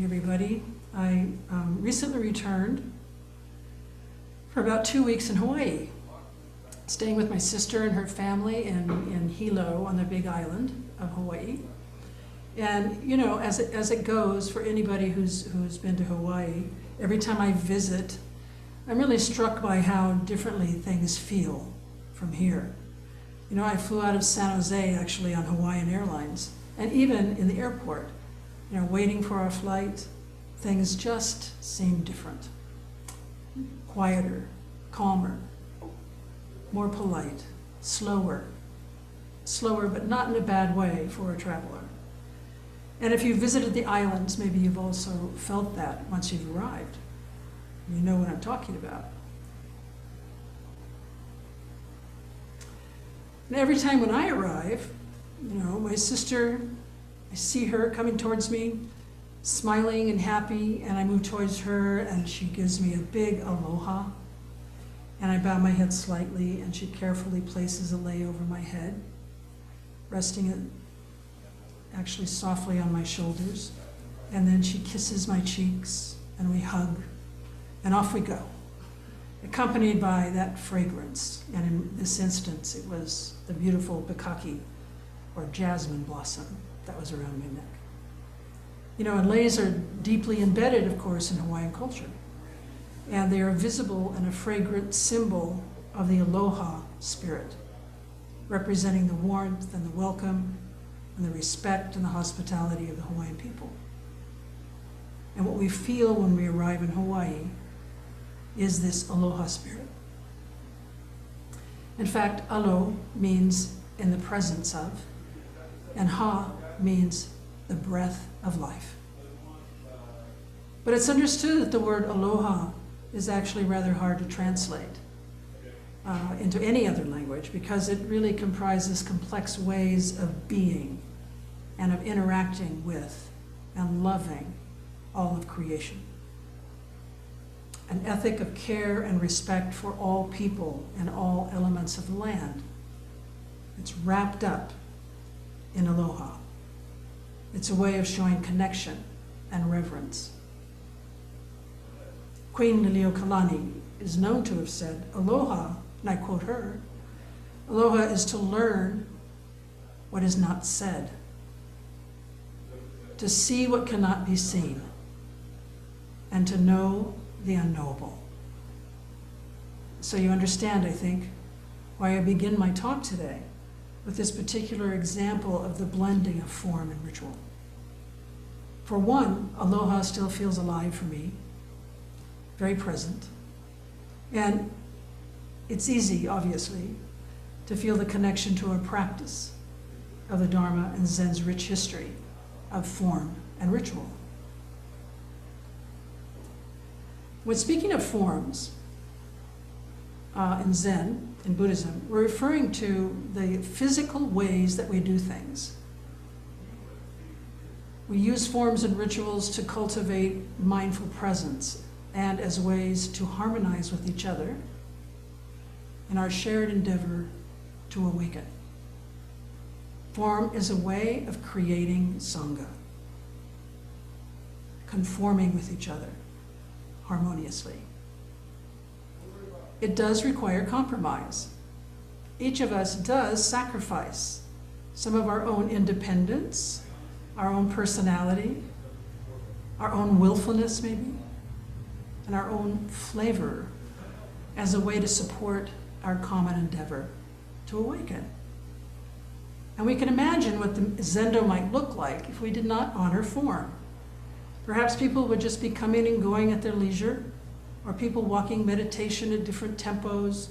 everybody. I recently returned for about 2 weeks in Hawaii, staying with my sister and her family in Hilo on the Big Island of Hawaii. And you know, as it goes for anybody who's been to Hawaii, every time I visit, I'm really struck by how differently things feel from here. You know, I flew out of San Jose actually on Hawaiian Airlines, and even in the airport, you know, waiting for our flight, things just seem different. Quieter, calmer, more polite, slower but not in a bad way for a traveler. And if you visited the islands, maybe you've also felt that once you've arrived. You know what I'm talking about. And every time when I arrive, you know, my sister, I see her coming towards me, smiling and happy, and I move towards her and she gives me a big aloha. And I bow my head slightly and she carefully places a lei over my head, resting it actually softly on my shoulders. And then she kisses my cheeks and we hug and off we go, accompanied by that fragrance. And in this instance, it was the beautiful pikaki, or jasmine blossom, that was around my neck. You know, and leis are deeply embedded, of course, in Hawaiian culture. And they are visible and a fragrant symbol of the aloha spirit, representing the warmth and the welcome and the respect and the hospitality of the Hawaiian people. And what we feel when we arrive in Hawaii is this aloha spirit. In fact, alo means in the presence of, and ha means the breath of life. But it's understood that the word aloha is actually rather hard to translate into any other language because it really comprises complex ways of being and of interacting with and loving all of creation. An ethic of care and respect for all people and all elements of the land. It's wrapped up in aloha. It's a way of showing connection and reverence. Queen Liliuokalani is known to have said, aloha, and I quote her, aloha is to learn what is not said, to see what cannot be seen, and to know the unknowable. So you understand, I think, why I begin my talk today with this particular example of the blending of form and ritual. For one, aloha still feels alive for me, very present. And it's easy, obviously, to feel the connection to a practice of the Dharma and Zen's rich history of form and ritual. When speaking of forms in Zen, in Buddhism, we're referring to the physical ways that we do things. We use forms and rituals to cultivate mindful presence and as ways to harmonize with each other in our shared endeavor to awaken. Form is a way of creating Sangha, conforming with each other harmoniously. It does require compromise. Each of us does sacrifice some of our own independence, our own personality, our own willfulness maybe, and our own flavor as a way to support our common endeavor to awaken. And we can imagine what the Zendo might look like if we did not honor form. Perhaps people would just be coming and going at their leisure, or people walking meditation at different tempos,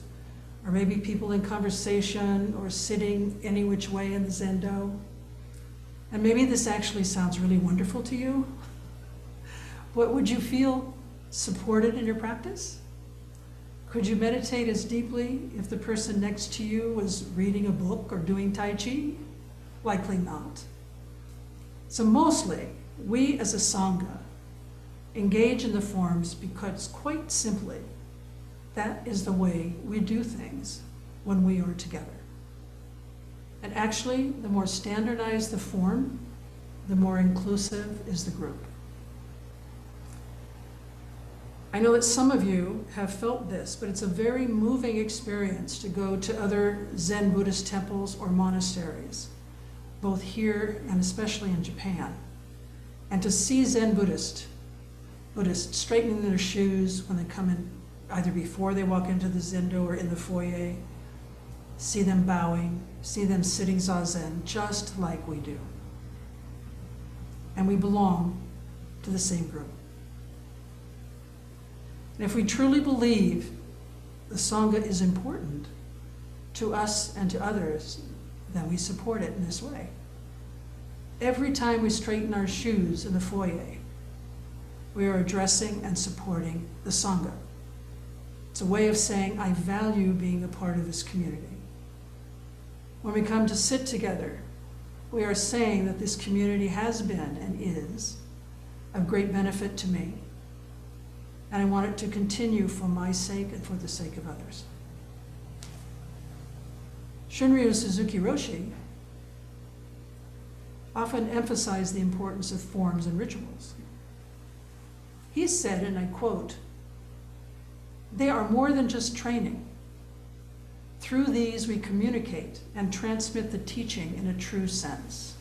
or maybe people in conversation or sitting any which way in the Zendo. And maybe this actually sounds really wonderful to you. But would you feel supported in your practice? Could you meditate as deeply if the person next to you was reading a book or doing Tai Chi? Likely not. So mostly, we as a Sangha engage in the forms because quite simply, that is the way we do things when we are together. And actually, the more standardized the form, the more inclusive is the group. I know that some of you have felt this, but it's a very moving experience to go to other Zen Buddhist temples or monasteries, both here and especially in Japan, and to see Zen Buddhists straightening their shoes when they come in, either before they walk into the Zendo or in the foyer, see them bowing, see them sitting zazen just like we do. And we belong to the same group. And if we truly believe the Sangha is important to us and to others, then we support it in this way. Every time we straighten our shoes in the foyer, we are addressing and supporting the Sangha. It's a way of saying, I value being a part of this community. When we come to sit together, we are saying that this community has been and is of great benefit to me, and I want it to continue for my sake and for the sake of others. Shunryu Suzuki Roshi often emphasized the importance of forms and rituals. He said, and I quote, "They are more than just training. Through these we communicate and transmit the teaching in a true sense.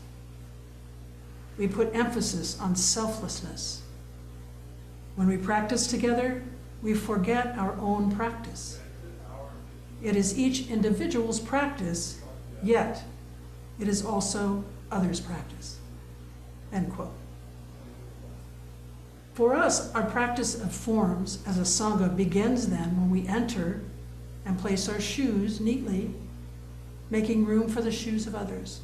We put emphasis on selflessness. When we practice together, we forget our own practice. It is each individual's practice, yet it is also others' practice." End quote. For us, our practice of forms as a Sangha begins then when we enter and place our shoes neatly, making room for the shoes of others.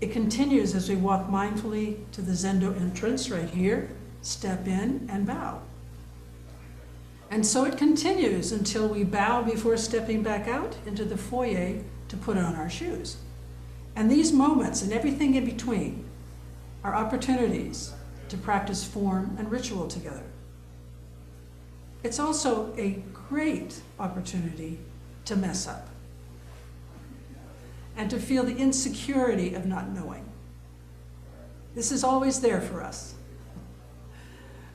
It continues as we walk mindfully to the Zendo entrance right here, step in and bow. And so it continues until we bow before stepping back out into the foyer to put on our shoes. And these moments and everything in between are opportunities to practice form and ritual together. It's also a great opportunity to mess up and to feel the insecurity of not knowing. This is always there for us.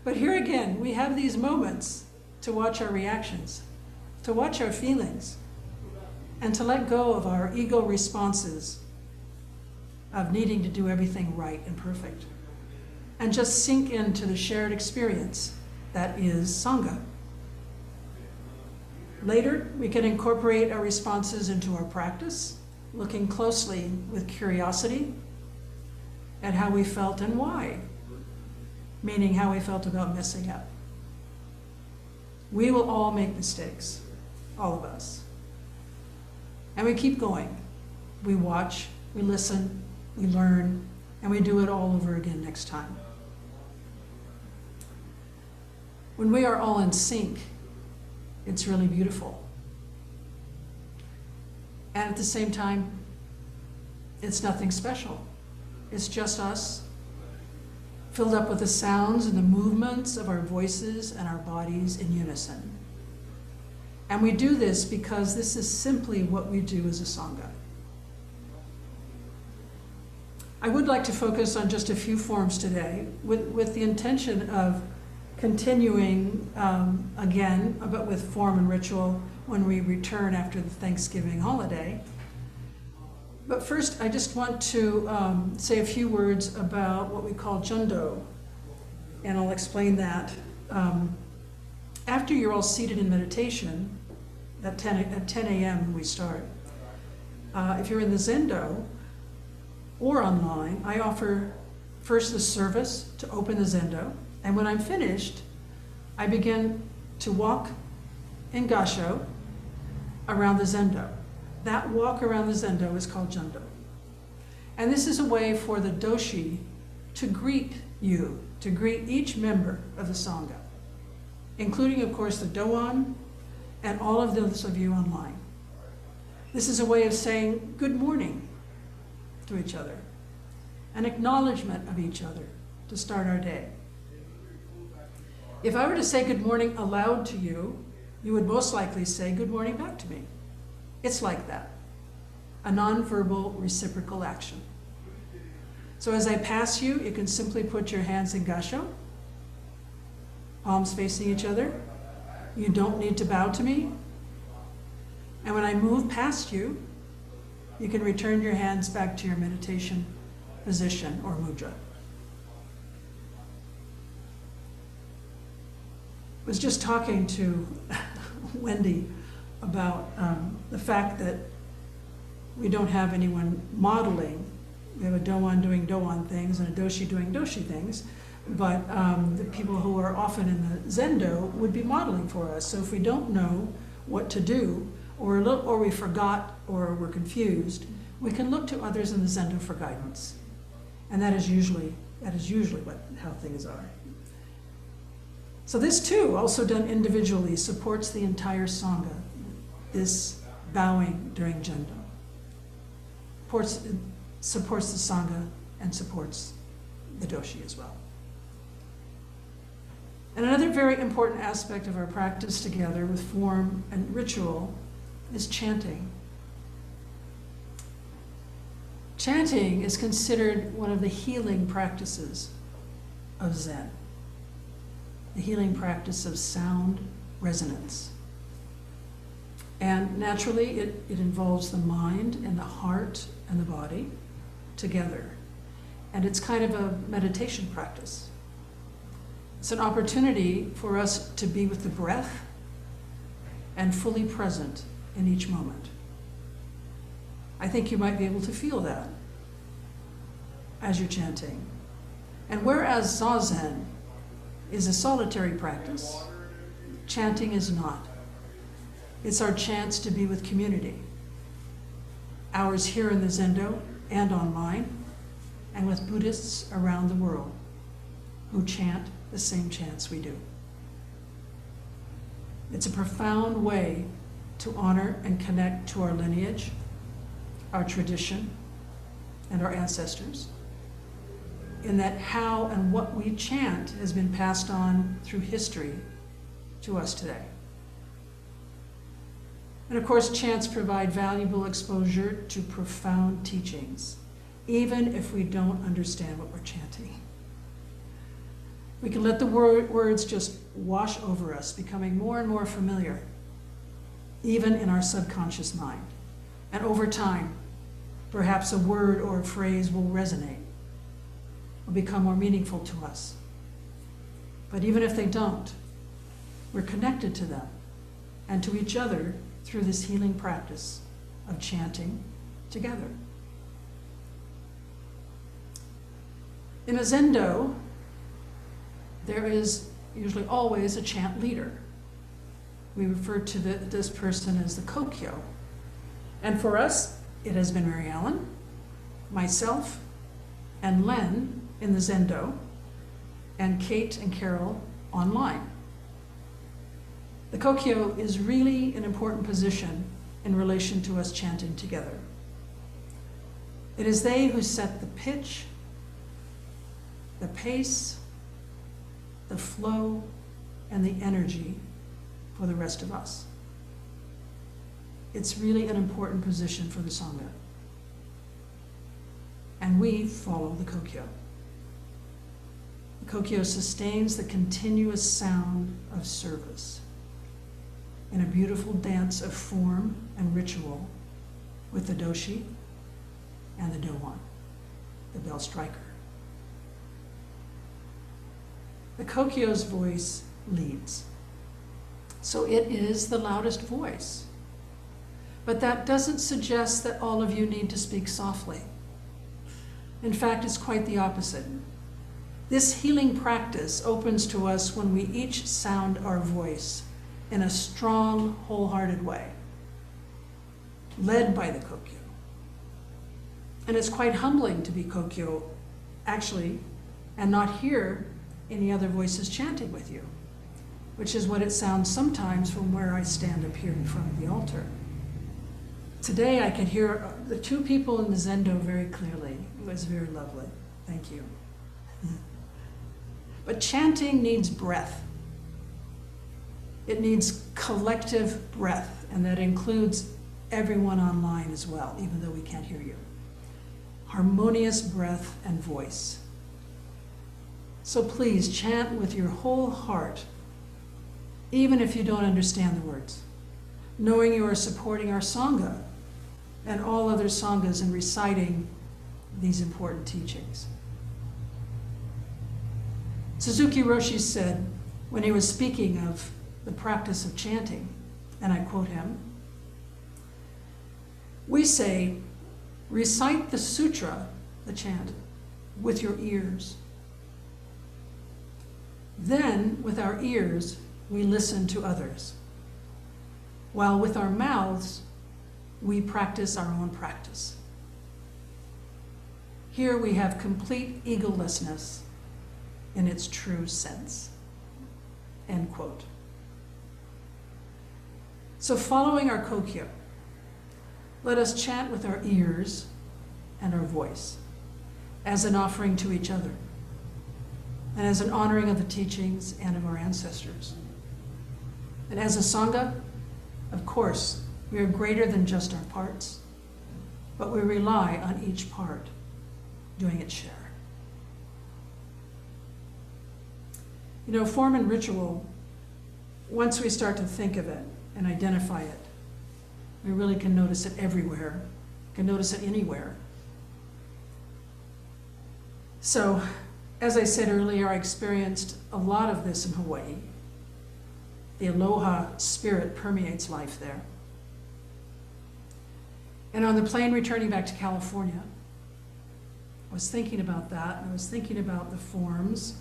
But here again, we have these moments to watch our reactions, to watch our feelings, and to let go of our ego responses of needing to do everything right and perfect, and just sink into the shared experience that is Sangha. Later, we can incorporate our responses into our practice, looking closely with curiosity at how we felt and why, meaning how we felt about messing up. We will all make mistakes, all of us. And we keep going. We watch, we listen, we learn, and we do it all over again next time. When we are all in sync, it's really beautiful. And at the same time, it's nothing special. It's just us, filled up with the sounds and the movements of our voices and our bodies in unison. And we do this because this is simply what we do as a Sangha. I would like to focus on just a few forms today with the intention of continuing again, but with form and ritual when we return after the Thanksgiving holiday. But first, I just want to say a few words about what we call Jundo, and I'll explain that. After you're all seated in meditation, at 10 a.m. we start, if you're in the Zendo or online, I offer first the service to open the Zendo, and when I'm finished, I begin to walk in Gasho around the Zendo. That walk around the Zendo is called Jundo. And this is a way for the Doshi to greet you, to greet each member of the Sangha, including, of course, the Doan and all of those of you online. This is a way of saying good morning to each other, an acknowledgement of each other to start our day. If I were to say good morning aloud to you, you would most likely say good morning back to me. It's like that, a nonverbal reciprocal action. So as I pass you, you can simply put your hands in Gasho, palms facing each other. You don't need to bow to me. And when I move past you, you can return your hands back to your meditation position or mudra. I was just talking to Wendy about the fact that we don't have anyone modeling. We have a doan doing doan things and a doshi doing doshi things, but the people who are often in the Zendo would be modeling for us. So if we don't know what to do, or we forgot, or we're confused, we can look to others in the Zendo for guidance. And that is usually how things are. So this too, also done individually, supports the entire Sangha, this bowing during Jendo. Supports the Sangha and supports the Doshi as well. And another very important aspect of our practice together with form and ritual is chanting. Chanting is considered one of the healing practices of Zen, the healing practice of sound resonance. And naturally, it involves the mind and the heart and the body together. And it's kind of a meditation practice. It's an opportunity for us to be with the breath and fully present in each moment. I think you might be able to feel that as you're chanting. And whereas Zazen is a solitary practice, chanting is not. It's our chance to be with community. Ours here in the Zendo and online, and with Buddhists around the world who chant the same chants we do. It's a profound way to honor and connect to our lineage, our tradition, and our ancestors, in that how and what we chant has been passed on through history to us today. And of course, chants provide valuable exposure to profound teachings, even if we don't understand what we're chanting. We can let the words just wash over us, becoming more and more familiar, even in our subconscious mind. And over time, perhaps a word or a phrase will resonate, will become more meaningful to us. But even if they don't, we're connected to them and to each other through this healing practice of chanting together. In a Zendo, there is usually always a chant leader. We refer to this person as the Kokyo. And for us, it has been Mary Ellen, myself, and Len in the Zendo, and Kate and Carol online. The Kokyo is really an important position in relation to us chanting together. It is they who set the pitch, the pace, the flow, and the energy for the rest of us. It's really an important position for the Sangha. And we follow the Kokyo. The Kokyo sustains the continuous sound of service in a beautiful dance of form and ritual with the Doshi and the Dowan, the bell striker. The Kokyo's voice leads. So it is the loudest voice. But that doesn't suggest that all of you need to speak softly. In fact, it's quite the opposite. This healing practice opens to us when we each sound our voice in a strong, wholehearted way, led by the Kokyo. And it's quite humbling to be Kokyo, actually, and not hear any other voices chanting with you, which is what it sounds sometimes from where I stand up here in front of the altar. Today I could hear the two people in the Zendo very clearly. It was very lovely. Thank you. But chanting needs breath. It needs collective breath, and that includes everyone online as well, even though we can't hear you. Harmonious breath and voice. So please chant with your whole heart, even if you don't understand the words, knowing you are supporting our Sangha and all other Sanghas in reciting these important teachings. Suzuki Roshi said, when he was speaking of the practice of chanting, and I quote him, we say, recite the sutra, the chant, with your ears. Then, with our ears, we listen to others, while with our mouths, we practice our own practice. Here we have complete egolessness in its true sense. End quote. So following our Kokyo, let us chant with our ears and our voice as an offering to each other and as an honoring of the teachings and of our ancestors. And as a Sangha, of course, we are greater than just our parts, but we rely on each part doing its share. You know, form and ritual, once we start to think of it and identify it, we really can notice it everywhere, can notice it anywhere. So, as I said earlier, I experienced a lot of this in Hawaii. The aloha spirit permeates life there. And on the plane returning back to California, I was thinking about that, and I was thinking about the forms,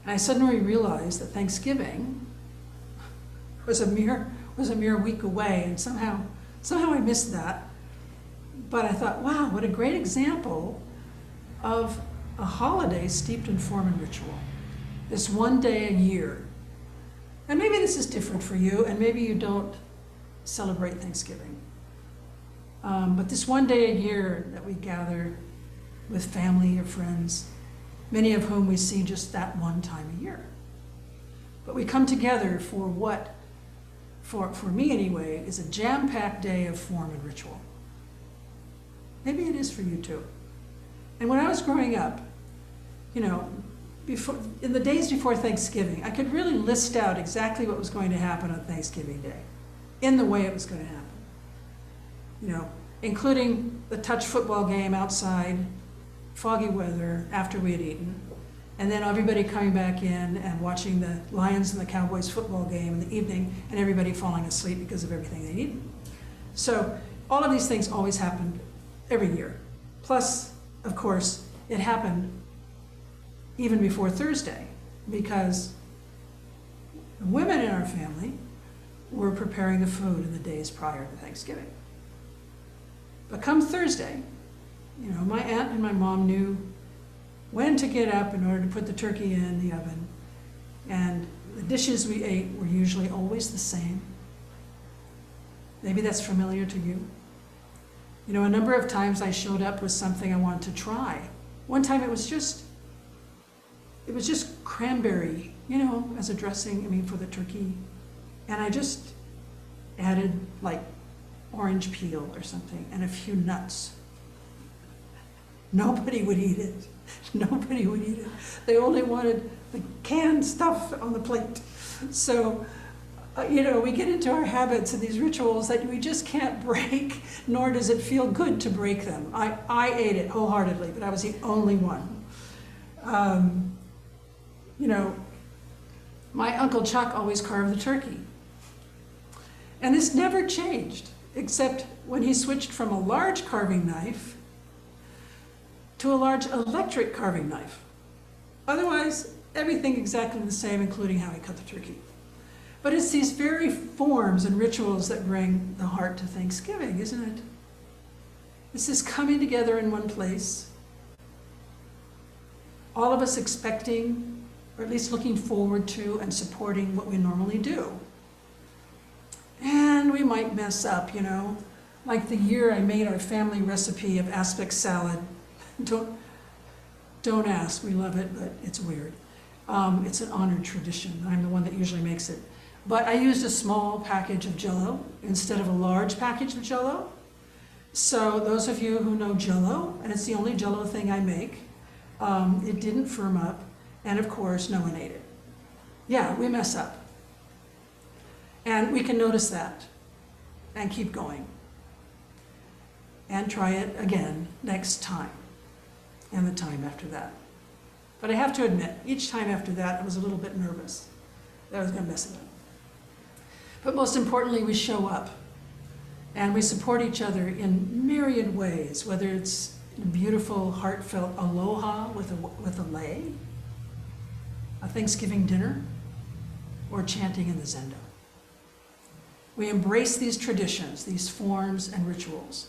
and I suddenly realized that Thanksgiving was a mere week away, and somehow I missed that. But I thought, wow, what a great example of a holiday steeped in form and ritual. This one day a year. And maybe this is different for you, and maybe you don't celebrate Thanksgiving. But this one day a year that we gather with family or friends, many of whom we see just that one time a year. But we come together for what, for me anyway, is a jam-packed day of form and ritual. Maybe it is for you too. And when I was growing up, you know, in the days before Thanksgiving, I could really list out exactly what was going to happen on Thanksgiving Day, in the way it was going to happen. You know, including the touch football game outside, foggy weather after we had eaten, and then everybody coming back in and watching the Lions and the Cowboys football game in the evening, and everybody falling asleep because of everything they'd eaten. So all of these things always happened every year. Plus, of course, it happened even before Thursday, because the women in our family were preparing the food in the days prior to Thanksgiving. But come Thursday, you know, my aunt and my mom knew when to get up in order to put the turkey in the oven, and the dishes we ate were usually always the same. Maybe that's familiar to you. You know, a number of times I showed up with something I wanted to try. One time it was just cranberry, you know, as a dressing, for the turkey. And I just added like orange peel or something and a few nuts. Nobody would eat it. Nobody would eat it. They only wanted the canned stuff on the plate. So, you know, we get into our habits and these rituals that we just can't break, nor does it feel good to break them. I ate it wholeheartedly, but I was the only one. You know, my Uncle Chuck always carved the turkey. And this never changed, except when he switched from a large carving knife to a large electric carving knife. Otherwise, everything exactly the same, including how he cut the turkey. But it's these very forms and rituals that bring the heart to Thanksgiving, isn't it? It's this coming together in one place, all of us expecting, or at least looking forward to and supporting what we normally do. And we might mess up, you know, like the year I made our family recipe of aspic salad. Don't ask, we love it, but it's weird. It's an honored tradition. I'm the one that usually makes it. But I used a small package of Jell-O instead of a large package of Jell-O. So those of you who know Jell-O, and it's the only Jell-O thing I make, it didn't firm up. And of course, no one ate it. Yeah, we mess up. And we can notice that and keep going. And try it again next time and the time after that. But I have to admit, each time after that, I was a little bit nervous that I was going to mess it up. But most importantly, we show up and we support each other in myriad ways, whether it's a beautiful, heartfelt aloha with a lei, a Thanksgiving dinner, or chanting in the zendo. We embrace these traditions, these forms and rituals.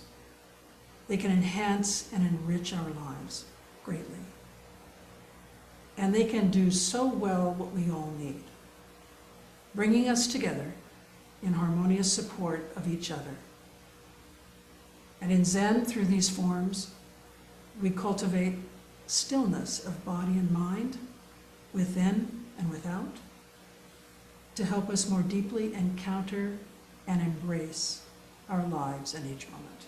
They can enhance and enrich our lives greatly. And they can do so well what we all need, bringing us together in harmonious support of each other. And in Zen, through these forms, we cultivate stillness of body and mind, within and without, to help us more deeply encounter and embrace our lives in each moment.